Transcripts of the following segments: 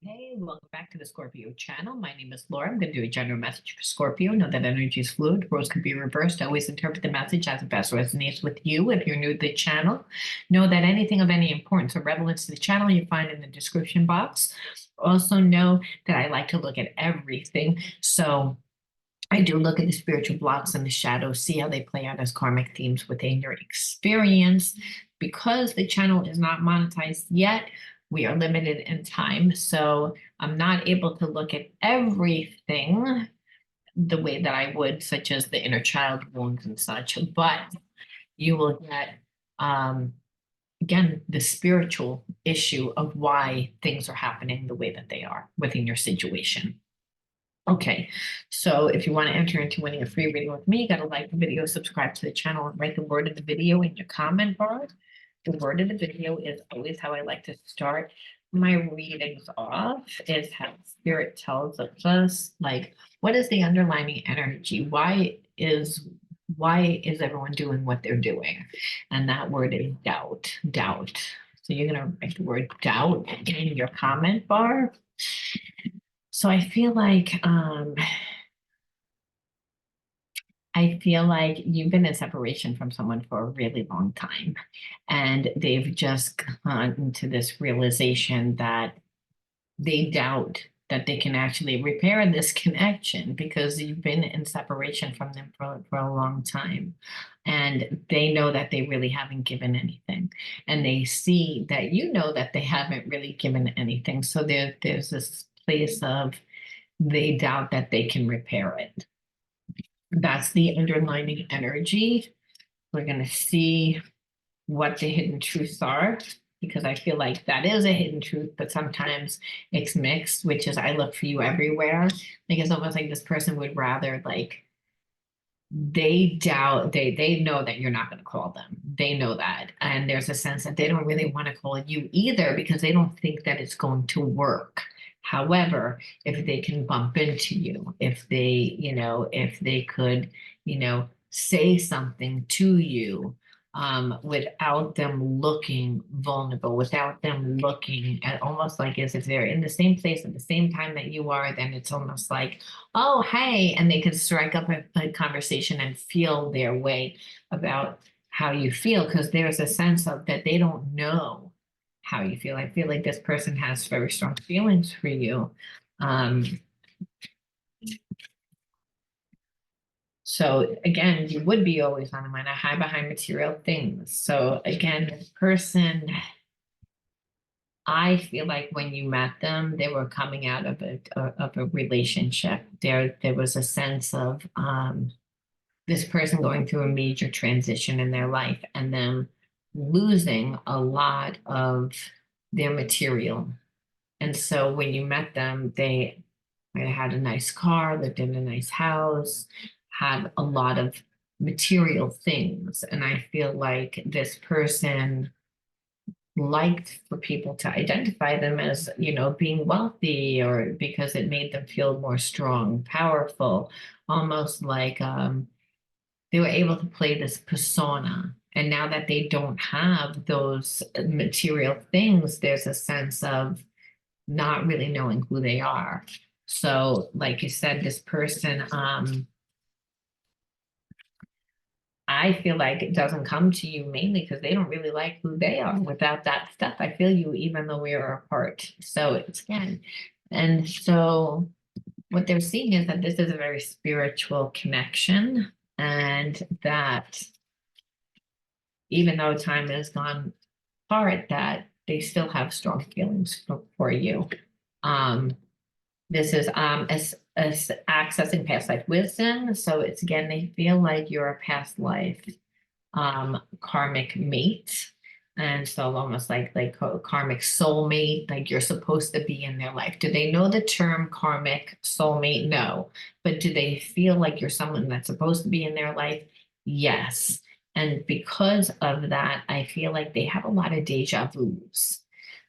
Hey, welcome back to the Scorpio channel. My name is Laura. I'm going to do a general message for Scorpio. Know that energy is fluid. Roles can be reversed. Always interpret the message as it best resonates with you. If you're new to the channel, know that anything of any importance or relevance to the channel you find in the description box. Also know that I like to look at everything. So I do look at the spiritual blocks and the shadows, see how they play out as karmic themes within your experience. Because the channel is not monetized yet, we are limited in time. So I'm not able to look at everything the way that I would, such as the inner child wounds and such. But you will get, um, again, the spiritual issue of why things are happening the way that they are within your situation. Okay, so if you want to enter into winning a free reading with me, you got to like the video, subscribe to the channel, and write the word of the video in your comment bar. The word of the video is always how I like to start my readings off, is how spirit tells us, like, what is the underlying energy? Why is everyone doing what they're doing? And that word is doubt, doubt. So you're gonna write the word doubt in your comment bar. So I feel like you've been in separation from someone for a really long time, and they've just come to this realization that they doubt that they can actually repair this connection because you've been in separation from them for a long time. And they know that they really haven't given anything. And they see that you know that they haven't really given anything. So there's this place of they doubt that they can repair it. That's the underlining energy. We're going to see what the hidden truths are, because I feel like that is a hidden truth, but sometimes it's mixed, which is I look for you everywhere. Like it's almost like this person would rather, like, they doubt, they know that you're not going to call them. They know that. And there's a sense that they don't really want to call you either because they don't think that it's going to work. However, if they can bump into you, if they could, say something to you, without them looking vulnerable, without them looking at almost like as if they're in the same place at the same time that you are, then it's almost like, oh, hey, and they can strike up a conversation and feel their way about how you feel, because there's a sense of that they don't know how you feel. I feel like this person has very strong feelings for you. Um, so again, you would be always on the mind. I hide behind material things. So again, this person, I feel like when you met them, they were coming out of a relationship. There was a sense of this person going through a major transition in their life and them losing a lot of their material. And so when you met them, they might have had a nice car, lived in a nice house, had a lot of material things. And I feel like this person liked for people to identify them as, being wealthy, or because it made them feel more strong, powerful, almost like they were able to play this persona. And now that they don't have those material things, there's a sense of not really knowing who they are. So, like you said, this person, I feel like it doesn't come to you mainly because they don't really like who they are without that stuff. I feel you even though we are apart. So it's again, and so what they're seeing is that this is a very spiritual connection, and that even though time has gone apart, that they still have strong feelings for you. This is as accessing past life wisdom. So it's again, they feel like you're a past life karmic mate. And so almost like karmic soulmate, like you're supposed to be in their life. Do they know the term karmic soulmate? No. But do they feel like you're someone that's supposed to be in their life? Yes. And because of that, I feel like they have a lot of deja vus.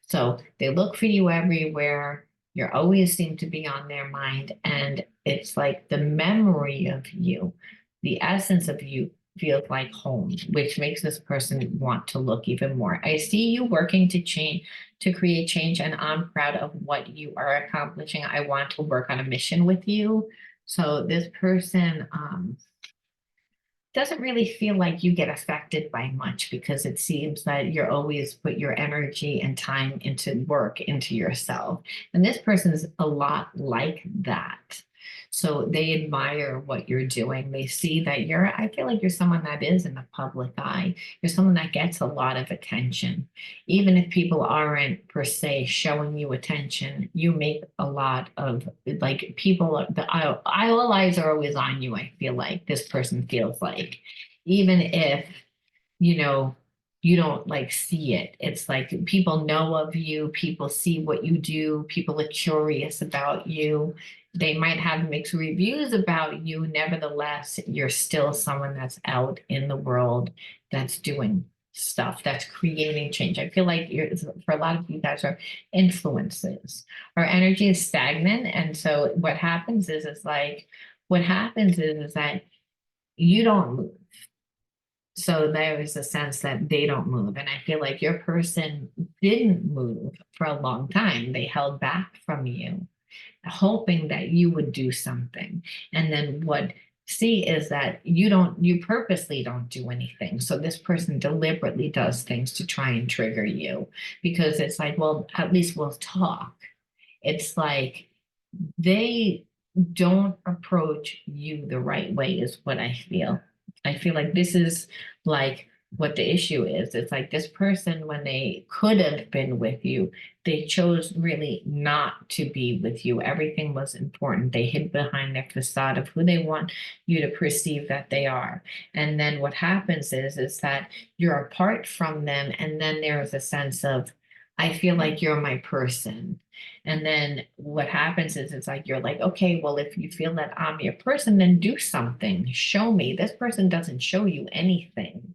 So they look for you everywhere. You always seem to be on their mind. And it's like the memory of you, the essence of you feels like home, which makes this person want to look even more. I see you working to change, to create change, and I'm proud of what you are accomplishing. I want to work on a mission with you. So this person doesn't really feel like you get affected by much, because it seems that you're always put your energy and time into work into yourself. And this person is a lot like that. So they admire what you're doing. They see that I feel like you're someone that is in the public eye. You're someone that gets a lot of attention. Even if people aren't per se showing you attention, you make a lot of, like, people, all eyes are always on you. I feel like this person feels like, even if, you know, you don't like see it. It's like people know of you, people see what you do, people are curious about you. They might have mixed reviews about you. Nevertheless, you're still someone that's out in the world, that's doing stuff, that's creating change. I feel like for a lot of you guys are influences. Our energy is stagnant. And so what happens is that you don't move. So there is a sense that they don't move. And I feel like your person didn't move for a long time. They held back from you, hoping that you would do something. And then what see is that you purposely don't do anything. So this person deliberately does things to try and trigger you, because it's like, well, at least we'll talk. It's like they don't approach you the right way, is what I feel. I feel like this is like what the issue is. It's like this person, when they could have been with you, they chose really not to be with you. Everything was important. They hid behind their facade of who they want you to perceive that they are. And then what happens is that you're apart from them, and then there is a sense of, I feel like you're my person. And then what happens is it's like, you're like, okay, well, if you feel that I'm your person, then do something. Show me. This person doesn't show you anything.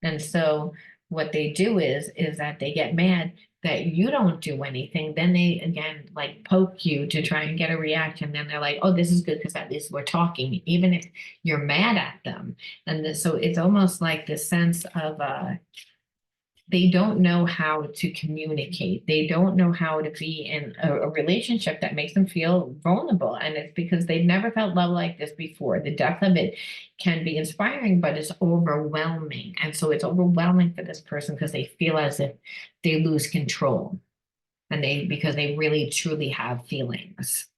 And so what they do is that they get mad that you don't do anything. Then they again like poke you to try and get a reaction. Then they're like, oh, this is good because at least we're talking, even if you're mad at them. And so it's almost like the sense of they don't know how to communicate. They don't know how to be in a relationship that makes them feel vulnerable. And it's because they've never felt love like this before. The depth of it can be inspiring, but it's overwhelming. And so it's overwhelming for this person because they feel as if they lose control, and because they really truly have feelings.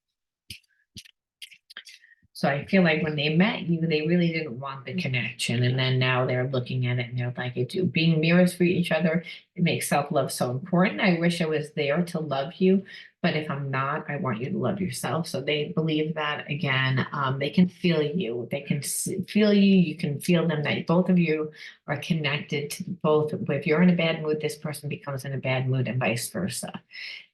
So I feel like when they met you, they really didn't want the connection. And then now they're looking at it and they're like, it do being mirrors for each other. It makes self-love so important. I wish I was there to love you, but if I'm not, I want you to love yourself. So they believe that again, they can feel you. They can feel you. You can feel them, that both of you are connected to both. If you're in a bad mood, this person becomes in a bad mood, and vice versa.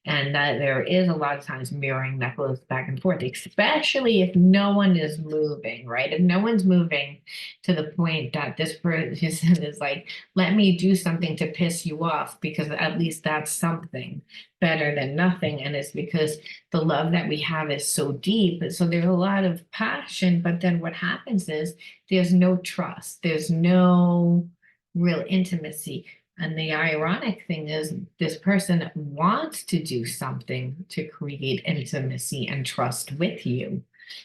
And that there is a lot of times mirroring that goes back and forth, especially if no one is moving, right? If no one's moving to the point that this person is like, let me do something to piss you off, because at least that's something better than nothing. And it's because the love that we have is so deep. So there's a lot of passion, but then what happens is there's no trust, there's no real intimacy. And the ironic thing is, this person wants to do something to create intimacy and trust with you,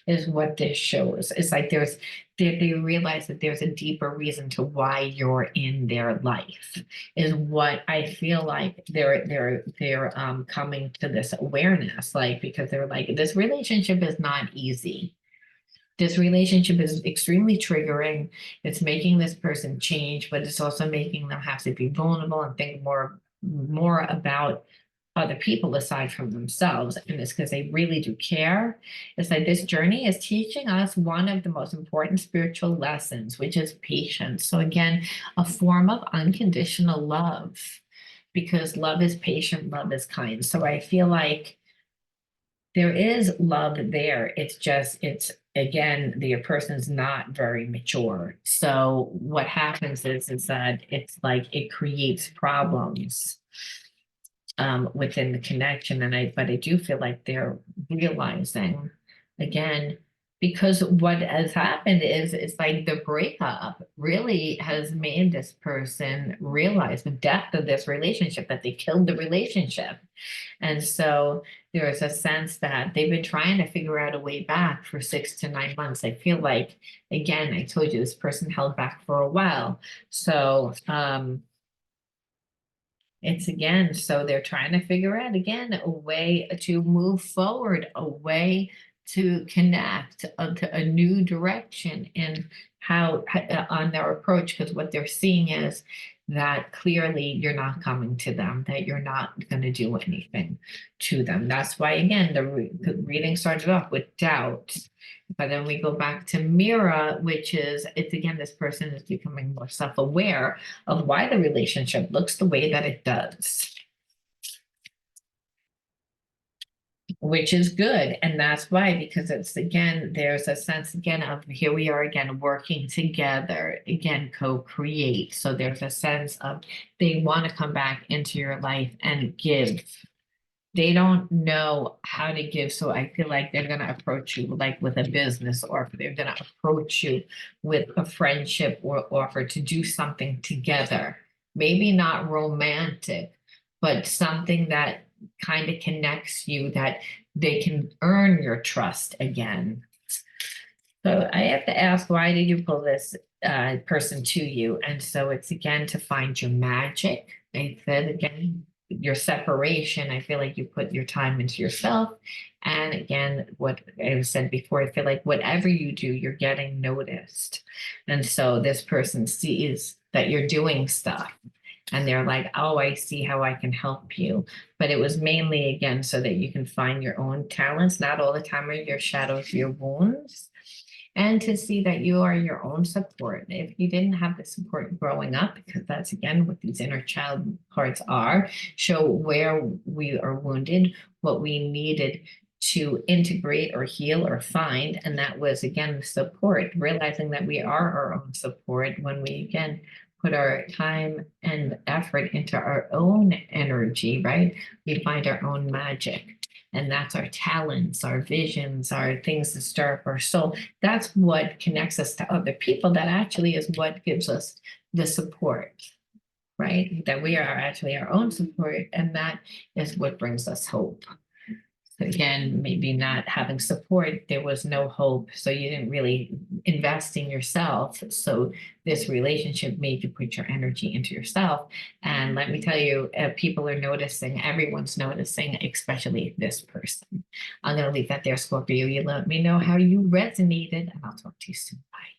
is what this shows. It's like they realize that there's a deeper reason to why you're in their life, is what I feel like they're coming to this awareness, like, because they're like, this relationship is not easy. This relationship is extremely triggering. It's making this person change, but it's also making them have to be vulnerable and think more about other people aside from themselves. And it's because they really do care. It's like this journey is teaching us one of the most important spiritual lessons, which is patience. So again, a form of unconditional love, because love is patient, love is kind. So I feel like there is love there. It's again, the person's not very mature. So what happens is that it's like it creates problems within the connection. But I do feel like they're realizing again Because what has happened is it's like the breakup really has made this person realize the depth of this relationship, that they killed the relationship. And so there is a sense that they've been trying to figure out a way back for 6 to 9 months. I feel like, again, I told you this person held back for a while. So it's again, so they're trying to figure out again a way to move forward, a way to connect to a new direction in how on their approach, because what they're seeing is that clearly you're not coming to them, that you're not going to do anything to them. That's why, again, the reading started off with doubt. But then we go back to Mira, which is, it's again, this person is becoming more self-aware of why the relationship looks the way that it does, which is good. And that's why, because it's again, there's a sense again of here we are again working together, again, co-create. So there's a sense of they want to come back into your life and give. They don't know how to give. So I feel like they're going to approach you like with a business offer. They're going to approach you with a friendship or offer to do something together. Maybe not romantic, but something that kind of connects you, that they can earn your trust again. So I have to ask, why did you pull this person to you? And so it's again to find your magic. I said again, your separation. I feel like you put your time into yourself. And again, what I said before, I feel like whatever you do, you're getting noticed. And so this person sees that you're doing stuff. And they're like, oh, I see how I can help you. But it was mainly, again, so that you can find your own talents. Not all the time are your shadows, your wounds, and to see that you are your own support. If you didn't have the support growing up, because that's again what these inner child parts are, show where we are wounded, what we needed to integrate or heal or find. And that was again support, realizing that we are our own support when we again put our time and effort into our own energy, right? We find our own magic. And that's our talents, our visions, our things that stir up our soul. That's what connects us to other people. That actually is what gives us the support, right? That we are actually our own support. And that is what brings us hope. Again, maybe not having support, there was no hope. So you didn't really invest in yourself. So this relationship made you put your energy into yourself. And let me tell you, people are noticing, everyone's noticing, especially this person. I'm going to leave that there, Scorpio. You let me know how you resonated, and I'll talk to you soon. Bye.